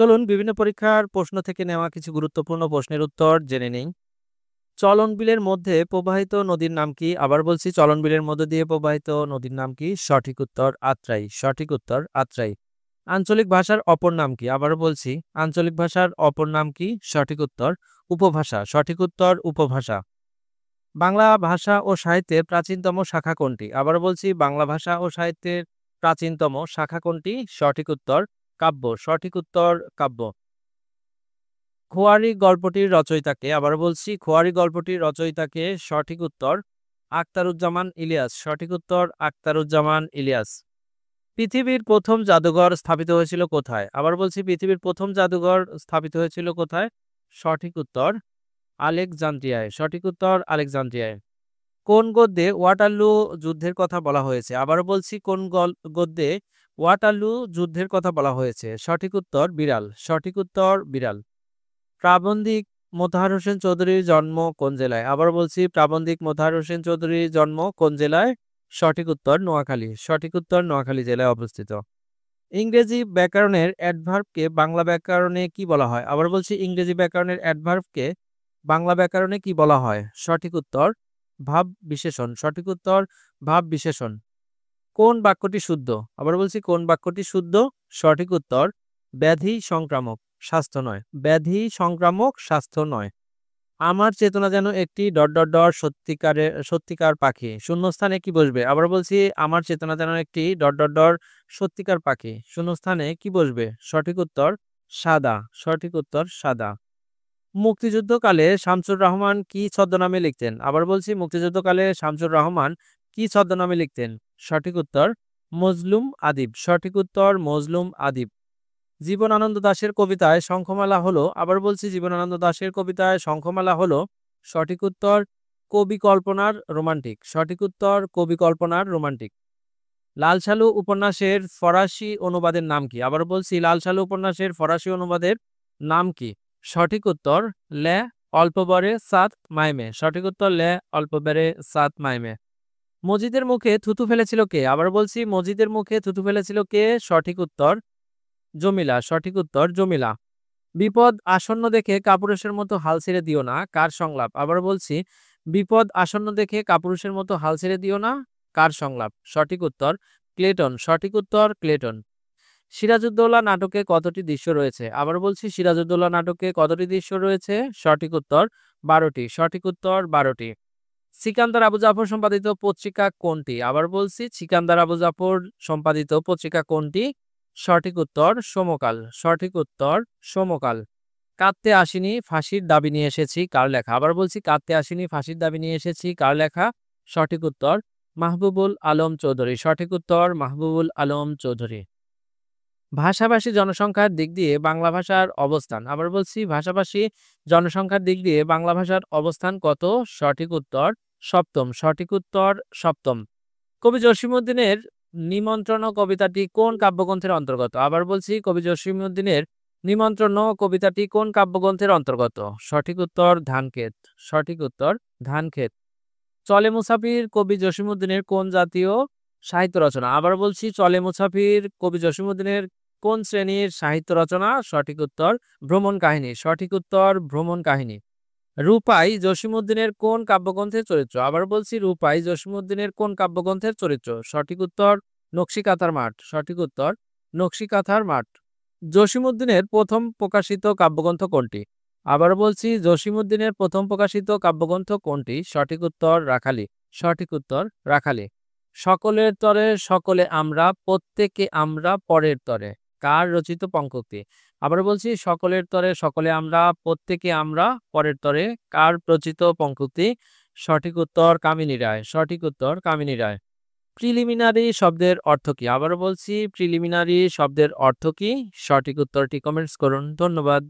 চলুন বিভিন্ন পরীক্ষার প্রশ্ন থেকে নেওয়া কিছু গুরুত্বপূর্ণ প্রশ্নের উত্তর জেনে নেই। চলন বিলের মধ্যে প্রবাহিত নদীর নাম কি? আবার বলছি, চলন বিলের মধ্য দিয়ে প্রবাহিত নদীর নাম কি? সঠিক উত্তর আত্রাই। সঠিক উত্তর আত্রাই। আঞ্চলিক ভাষার অপর নাম কি? আবার বলছি, আঞ্চলিক ভাষার অপর নাম কি? সঠিক উত্তর উপভাষা। সঠিক উত্তর উপভাষা। বাংলা ভাষা ও সাহিত্যের প্রাচীনতম শাখা কোনটি? আবার বলছি, বাংলা ভাষা ও সাহিত্যের প্রাচীনতম শাখা কোনটি? সঠিক উত্তর কাব্য। সঠিক উত্তর কাব্য। খোয়ারি গল্পটির রচয়িতাকে? আবার বলছি, খোয়ারি গল্পটির রচয়িতাকে? সঠিক উত্তর আখতারুজ্জামান ইলিয়াস। সঠিক উত্তর আখতারুজ্জামান ইলিয়াস। পৃথিবীর প্রথম জাদুঘর স্থাপিত হয়েছিল কোথায়? আবার বলছি, পৃথিবীর প্রথম জাদুঘর স্থাপিত হয়েছিল কোথায়? সঠিক উত্তর আলেকজান্দ্রিয়ায়। সঠিক উত্তর আলেকজান্দ্রিয়ায়। কোন গদ্যে ওয়াটারলু যুদ্ধের কথা বলা হয়েছে? আবার বলছি, কোন গদ্যে ওয়াটারলু যুদ্ধের কথা বলা হয়েছে? সঠিক উত্তর বিড়াল। সঠিক উত্তর বিড়াল। প্রাবন্ধিক মোতাহার হোসেন চৌধুরীর জন্ম কোন জেলায়? আবার বলছি, প্রাবন্ধিক মোতাহার হোসেন চৌধুরীর জন্ম কোন জেলায়? সঠিক উত্তর নোয়াখালী। সঠিক উত্তর নোয়াখালী জেলায় অবস্থিত। ইংরেজি ব্যাকরণের অ্যাডভার্বকে বাংলা ব্যাকরণে কি বলা হয়? আবার বলছি, ইংরেজি ব্যাকরণের অ্যাডভার্বকে বাংলা ব্যাকরণে কি বলা হয়? সঠিক উত্তর ভাব বিশেষণ। সঠিক উত্তর ভাব বিশেষণ। কোন বাক্যটি শুদ্ধ? আবার বলছি, কোন বাক্যটি শুদ্ধ? সঠিক উত্তর ব্যাধি সংক্রামক, স্বাস্থ্য নয়। ব্যাধি সংক্রামক, স্বাস্থ্য নয়। আমার চেতনা যেন একটি ডট ডট ডট সত্যিকার পাখি। শূন্যস্থানে কি বসবে? আবার বলছি, আমার চেতনা যেন একটি ডট ডট ডট সত্যিকার পাখি। শূন্যস্থানে কি বসবে? সঠিক উত্তর সাদা। সঠিক উত্তর সাদা। মুক্তিযুদ্ধকালে শামসুর রহমান কি ছদ্মনামে লিখতেন? আবার বলছি, মুক্তিযুদ্ধকালে শামসুর রহমান কি ছদ্মনামে লিখতেন? সঠিক উত্তর মজলুম আদিব। সঠিক উত্তর মজলুম আদিব। জীবনানন্দ দাশের কবিতায় শঙ্খমালা হলো? আবার বলছি, জীবনানন্দ দাশের কবিতায় শঙ্খমালা হলো? সঠিক উত্তর কবি কল্পনার রোমান্টিক। সঠিক উত্তর কবি কল্পনার রোমান্টিক। লাল সালু উপন্যাসের ফরাসি অনুবাদের নাম কি? আবার বলছি, লাল সালু উপন্যাসের ফরাসি অনুবাদের নাম কি? সঠিক উত্তর লে অল্পবরে সাত মাইমে। সঠিক উত্তর লে অল্পবরে সাত মাইমে। মজিদের মুখে থুতু ফেলেছিল কে? আবার বলছি, মজিদের মুখে থুতু ফেলেছিল কে? সঠিক উত্তর জমিলা। সঠিক উত্তর জমিলা। বিপদ আসন্ন দেখে কাপুরুষের মতো হাল ছেড়ে দিও না, কার সংলাপ? আবার বলছি, বিপদ আসন্ন দেখে কাপুরুষের মতো হাল ছেড়ে দিও না, কার সংলাপ? সঠিক উত্তর ক্লেটন। সঠিক উত্তর ক্লেটন। সিরাজউদ্দৌলা নাটকে কতটি দৃশ্য রয়েছে? আবার বলছি, সিরাজউদ্দৌলা নাটকে কতটি দৃশ্য রয়েছে? সঠিক উত্তর 12টি। সঠিক উত্তর 12টি। সিকান্দার আবু জাফর সম্পাদিত পত্রিকা কোনটি? আবার বলছি, সিকান্দার আবু জাফর সম্পাদিত পত্রিকা কোনটি? সঠিক উত্তর সমকাল। সঠিক উত্তর সমকাল। কাঁদতে আসিনি ফাঁসির দাবি নিয়ে এসেছি, কার লেখা? আবার বলছি, কাঁদতে আসিনি ফাঁসির দাবি নিয়ে এসেছি, কার লেখা? সঠিক উত্তর মাহবুবুল আলম চৌধুরী। সঠিক উত্তর মাহবুবুল আলম চৌধুরী। ভাষাভাষী জনসংখ্যার দিক দিয়ে বাংলা ভাষার অবস্থান? আবার বলছি, ভাষাভাষী জনসংখ্যার দিক দিয়ে বাংলা ভাষার অবস্থান কত? সঠিক উত্তর সপ্তম। সঠিক উত্তর সপ্তম। কবি জসিমউদ্দিনের নিমন্ত্রণ কবিতাটি কোন কাব্যগ্রন্থের অন্তর্গত? আবার বলছি, কবি জসিমউদ্দিনের নিমন্ত্রণ কবিতাটি কোন কাব্যগ্রন্থের অন্তর্গত? সঠিক উত্তর ধানক্ষেত। সঠিক উত্তর ধানক্ষেত। চলে মুসাফির কবি জসিমউদ্দিনের কোন জাতীয় সাহিত্য রচনা? আবার বলছি, চলে মুসাফির কবি জসিমউদ্দিনের কোন শ্রেণীর সাহিত্য রচনা? সঠিক উত্তর ভ্রমণ কাহিনী। সঠিক উত্তর ভ্রমণ কাহিনী। রূপাই জসিমউদ্দিনের কোন কাব্যগ্রন্থের চরিত্র? আবার বলছি, রূপাই জসিমউদ্দিনের কোন কাব্যগ্রন্থের চরিত্র? সঠিক উত্তর নকশিকাঁথার মাঠ। সঠিক উত্তর নকশিকাঁথার মাঠ। জসিমউদ্দিনের প্রথম প্রকাশিত কাব্যগ্রন্থ কোনটি? আবার বলছি, জসিমউদ্দিনের প্রথম প্রকাশিত কাব্যগ্রন্থ কোনটি? সঠিক উত্তর রাখালি। সঠিক উত্তর রাখালি। সকলের তরে সকলে আমরা, প্রত্যেকে আমরা পরের তরে, কার রচিত পঙ্ক্তি? আবার বলছি, সকলের তরে সকলে আমরা, প্রত্যেকে আমরা পরের তরে, কার রচিত পঙ্ক্তি? সঠিক উত্তর কামিনী রায়। সঠিক উত্তর কামিনী রায়। প্রিলিমিনারি শব্দের অর্থ কি? আবার বলছি, প্রিলিমিনারি শব্দের অর্থ কি? সঠিক উত্তরটি কমেন্টস করুন। ধন্যবাদ।